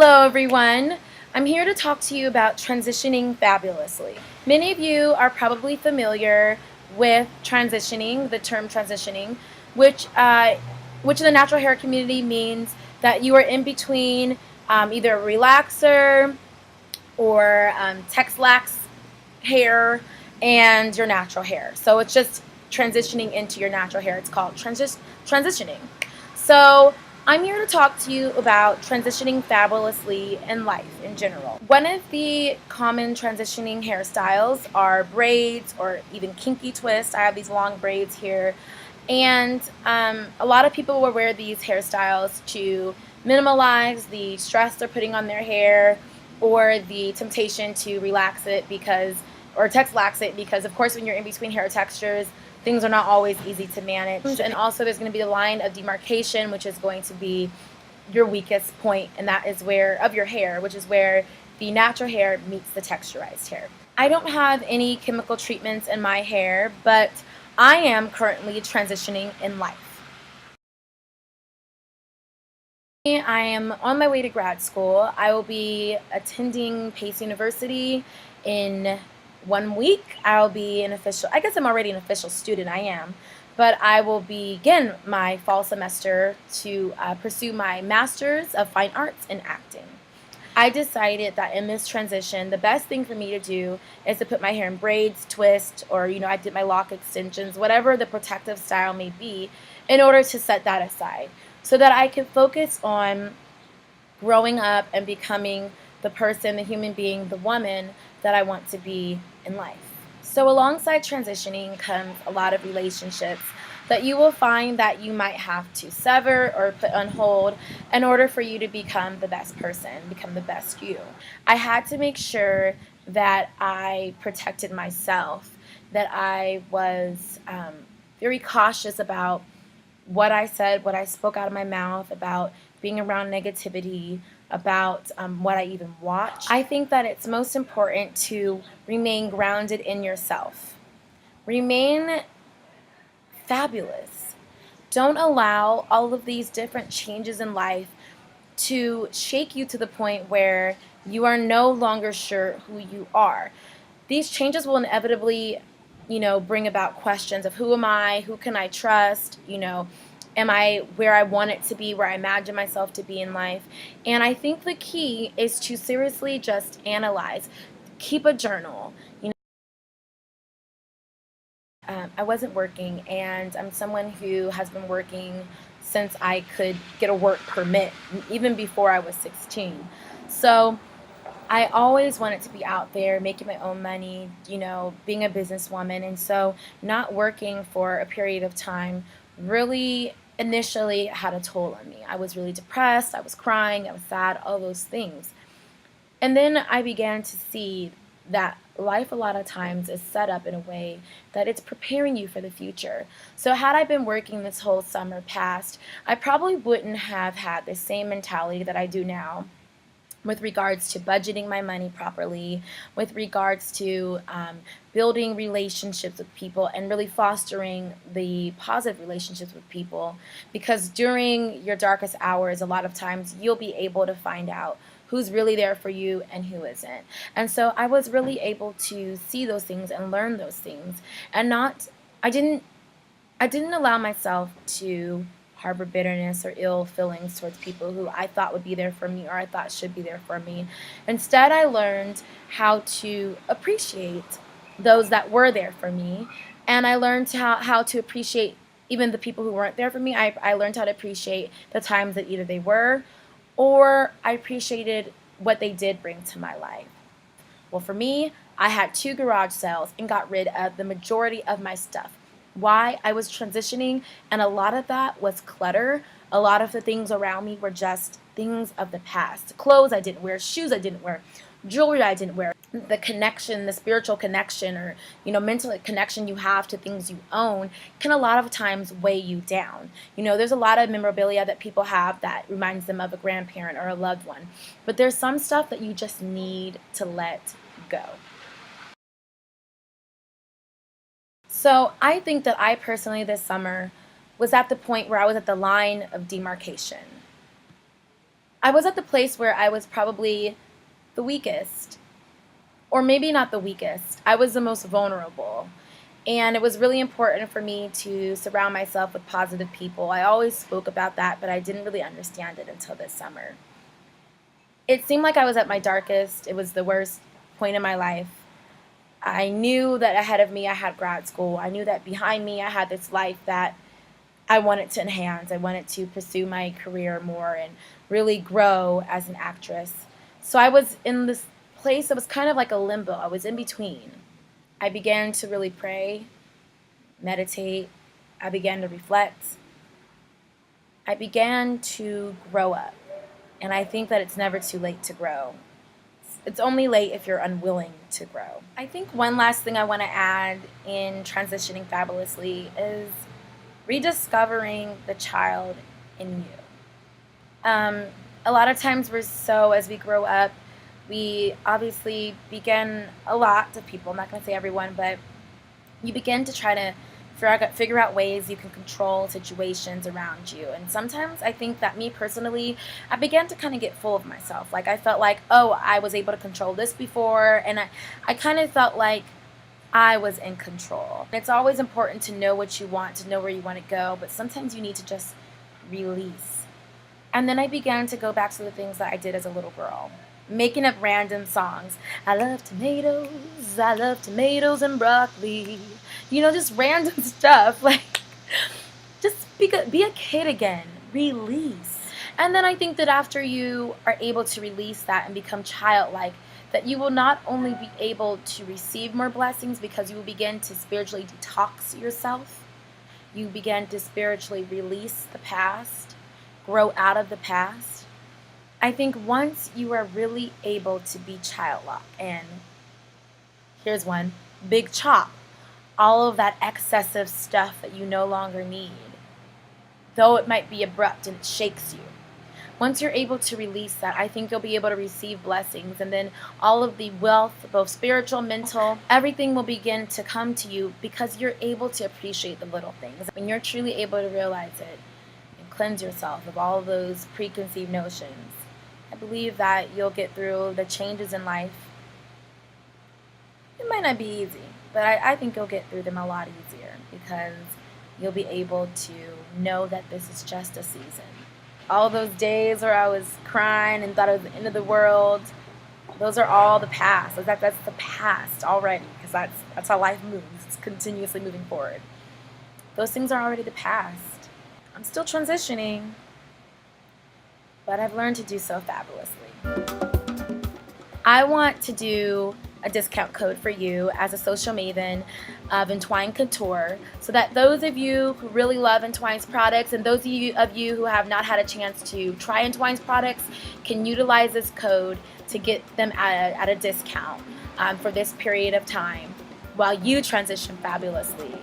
Hello everyone. I'm here to talk to you about transitioning fabulously. Many of you are probably familiar with transitioning, the term transitioning, which in the natural hair community means that you are in between either a relaxer or Tex-Lax hair and your natural hair. So it's just transitioning into your natural hair. It's called transitioning. So I'm here to talk to you about transitioning fabulously in life in general. One of the common transitioning hairstyles are braids or even kinky twists. I have these long braids here. And a lot of people will wear these hairstyles to minimalize the stress they're putting on their hair or the temptation to relax it or Tex-Lax it because, of course, when you're in between hair textures, things are not always easy to manage. And also there's going to be a line of demarcation, which is going to be your weakest point, and that is of your hair, which is where the natural hair meets the texturized hair. I don't have any chemical treatments in my hair, but I am currently transitioning in life. I am on my way to grad school. I will be attending Pace University in 1 week. I'll be I guess I'm already an official student, I am, but I will begin my fall semester to pursue my Master's of Fine Arts in Acting. I decided that in this transition, the best thing for me to do is to put my hair in braids, twist, or, I did my lock extensions, whatever the protective style may be, in order to set that aside so that I can focus on growing up and becoming the person, the human being, the woman that I want to be in life. So alongside transitioning comes a lot of relationships that you will find that you might have to sever or put on hold in order for you to become the best person, become the best you. I had to make sure that I protected myself, that I was very cautious about what I said, what I spoke out of my mouth, about being around negativity, about what I even watch. I think that it's most important to remain grounded in yourself. Remain fabulous. Don't allow all of these different changes in life to shake you to the point where you are no longer sure who you are. These changes will inevitably, bring about questions of who am I, who can I trust, am I where I want it to be, where I imagine myself to be in life? And I think the key is to seriously just analyze. Keep a journal. I wasn't working, and I'm someone who has been working since I could get a work permit, even before I was 16. So I always wanted to be out there making my own money, being a businesswoman. And so not working for a period of time really initially had a toll on me. I was really depressed, I was crying, I was sad, all those things. And then I began to see that life a lot of times is set up in a way that it's preparing you for the future. So had I been working this whole summer past, I probably wouldn't have had the same mentality that I do now with regards to budgeting my money properly, with regards to building relationships with people and really fostering the positive relationships with people. Because during your darkest hours, a lot of times you'll be able to find out who's really there for you and who isn't. And so I was really able to see those things and learn those things, and I didn't allow myself to harbor bitterness or ill feelings towards people who I thought would be there for me or I thought should be there for me. Instead, I learned how to appreciate those that were there for me, and I learned how to appreciate even the people who weren't there for me. I learned how to appreciate the times that either they were or I appreciated what they did bring to my life. Well, for me, I had 2 garage sales and got rid of the majority of my stuff. Why? I was transitioning, and a lot of that was clutter. A lot of the things around me were just things of the past. Clothes I didn't wear, shoes I didn't wear, jewelry I didn't wear. The connection, the spiritual connection or, mental connection you have to things you own can a lot of times weigh you down. There's a lot of memorabilia that people have that reminds them of a grandparent or a loved one. But there's some stuff that you just need to let go. So I think that I personally this summer was at the point where I was at the line of demarcation. I was at the place where I was probably the weakest, or maybe not the weakest. I was the most vulnerable. And it was really important for me to surround myself with positive people. I always spoke about that, but I didn't really understand it until this summer. It seemed like I was at my darkest. It was the worst point in my life. I knew that ahead of me I had grad school. I knew that behind me I had this life that I wanted to enhance. I wanted to pursue my career more and really grow as an actress. So I was in this place that was kind of like a limbo. I was in between. I began to really pray, meditate. I began to reflect. I began to grow up. And I think that it's never too late to grow. It's only late if you're unwilling to grow. I think one last thing I want to add in transitioning fabulously is rediscovering the child in you. A lot of times as we grow up, we obviously begin, a lot of people, I'm not going to say everyone, but you begin to try to figure out ways you can control situations around you. And sometimes I think that me personally, I began to kind of get full of myself. Like I felt like, oh, I was able to control this before, and I kind of felt like I was in control. It's always important to know what you want, to know where you want to go, but sometimes you need to just release. And then I began to go back to the things that I did as a little girl, making up random songs. I love tomatoes and broccoli. Just random stuff. Like, just be a kid again. Release. And then I think that after you are able to release that and become childlike, that you will not only be able to receive more blessings because you will begin to spiritually detox yourself. You begin to spiritually release the past, grow out of the past. I think once you are really able to be childlike, and here's one, big chop, all of that excessive stuff that you no longer need, though it might be abrupt and it shakes you. Once you're able to release that, I think you'll be able to receive blessings, and then all of the wealth, both spiritual, mental, everything will begin to come to you because you're able to appreciate the little things. When you're truly able to realize it and cleanse yourself of all of those preconceived notions, I believe that you'll get through the changes in life. It might not be easy, but I think you'll get through them a lot easier because you'll be able to know that this is just a season. All those days where I was crying and thought it was the end of the world, those are all the past. That's the past already, because that's how life moves. It's continuously moving forward. Those things are already the past. I'm still transitioning, but I've learned to do so fabulously. I want to do a discount code for you as a social maven of Entwine Couture, so that those of you who really love Entwine's products and those of you who have not had a chance to try Entwine's products can utilize this code to get them at a discount for this period of time while you transition fabulously.